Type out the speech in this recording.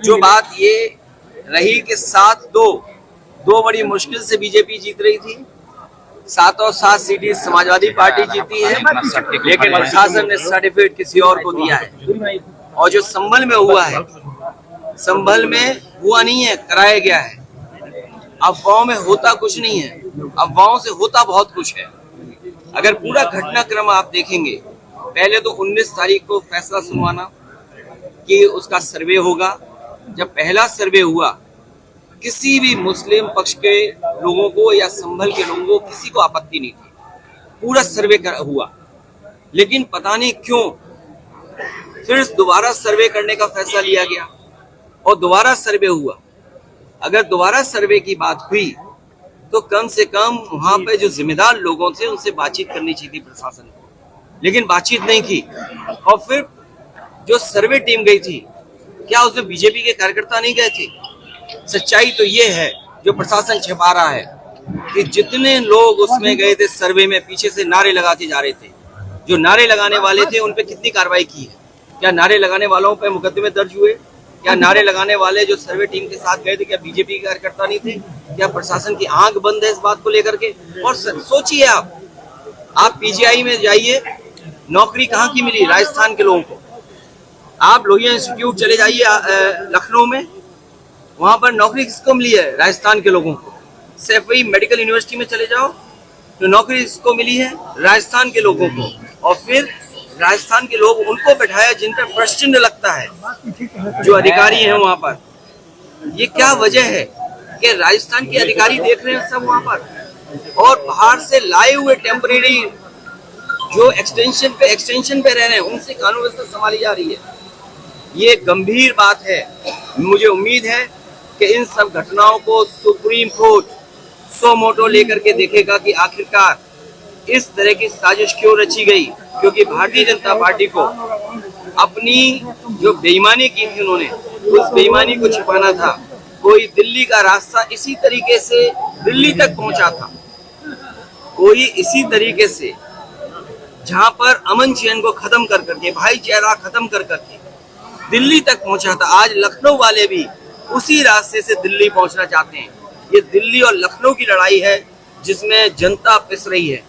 जो बात ये रही कि 7-2 बड़ी मुश्किल से बीजेपी जीत रही थी, 7 सीटें समाजवादी पार्टी जीती है, लेकिन प्रशासन ने सर्टिफिकेट किसी और को दिया है। और जो संभल में हुआ है, संभल में हुआ नहीं है, कराया गया है। अफवाहों में होता कुछ नहीं है, अफवाहों से होता बहुत कुछ है। अगर पूरा घटनाक्रम आप देखेंगे, पहले तो 19 तारीख को फैसला सुनवाना कि उसका सर्वे होगा। जब पहला सर्वे हुआ, किसी भी मुस्लिम पक्ष के लोगों को या संभल के लोगों को किसी को आपत्ति नहीं थी, पूरा सर्वे हुआ। लेकिन पता नहीं क्यों फिर दोबारा सर्वे करने का फैसला लिया गया और दोबारा सर्वे हुआ। अगर दोबारा सर्वे की बात हुई तो कम से कम वहां पे जो जिम्मेदार लोगों थे उनसे बातचीत करनी चाहिए थी प्रशासन को, लेकिन बातचीत नहीं की। और फिर जो सर्वे टीम गई थी, क्या उसमें बीजेपी के कार्यकर्ता नहीं गए थे? सच्चाई तो ये है जो प्रशासन छिपा रहा है कि जितने लोग उसमें गए थे सर्वे में, पीछे से नारे लगाते जा रहे थे। जो नारे लगाने वाले थे उन पे कितनी कार्रवाई की है? क्या नारे लगाने वालों पे मुकदमे दर्ज हुए? क्या नारे लगाने वाले जो सर्वे टीम के साथ गए थे, क्या बीजेपी के कार्यकर्ता नहीं थे? क्या प्रशासन की आंख बंद है इस बात को लेकर के? और सोचिए आप पीजीआई में जाइए, नौकरी कहाँ की मिली राजस्थान के लोगों को? आप लोहिया इंस्टीट्यूट चले जाइए लखनऊ में, वहां पर नौकरी किसको मिली है? राजस्थान के लोगों को। सैफई मेडिकल यूनिवर्सिटी में चले जाओ तो नौकरी किसको मिली है? राजस्थान के लोगों को। और फिर राजस्थान के लोग उनको बैठाया जिन पर प्रश्न लगता है, जो अधिकारी हैं वहां पर। ये क्या वजह है कि राजस्थान के अधिकारी देख रहे हैं सब वहां पर, और बाहर से लाए हुए टेम्परेरी जो एक्सटेंशन पे रह रहे हैं उनसे कानून व्यवस्था संभाली जा रही है। ये गंभीर बात है। मुझे उम्मीद है कि इन सब घटनाओं को सुप्रीम कोर्ट सो मोटो लेकर के देखेगा कि आखिरकार इस तरह की साजिश क्यों रची गई, क्योंकि भारतीय जनता पार्टी को अपनी जो बेईमानी की थी उन्होंने उस बेईमानी को छिपाना था। कोई दिल्ली का रास्ता इसी तरीके से दिल्ली तक पहुंचा था, कोई इसी तरीके से जहां पर अमन चैन को खत्म कर करके, भाईचारा खत्म कर करके दिल्ली तक पहुंचा था। आज लखनऊ वाले भी उसी रास्ते से दिल्ली पहुंचना चाहते हैं। ये दिल्ली और लखनऊ की लड़ाई है जिसमें जनता पिस रही है।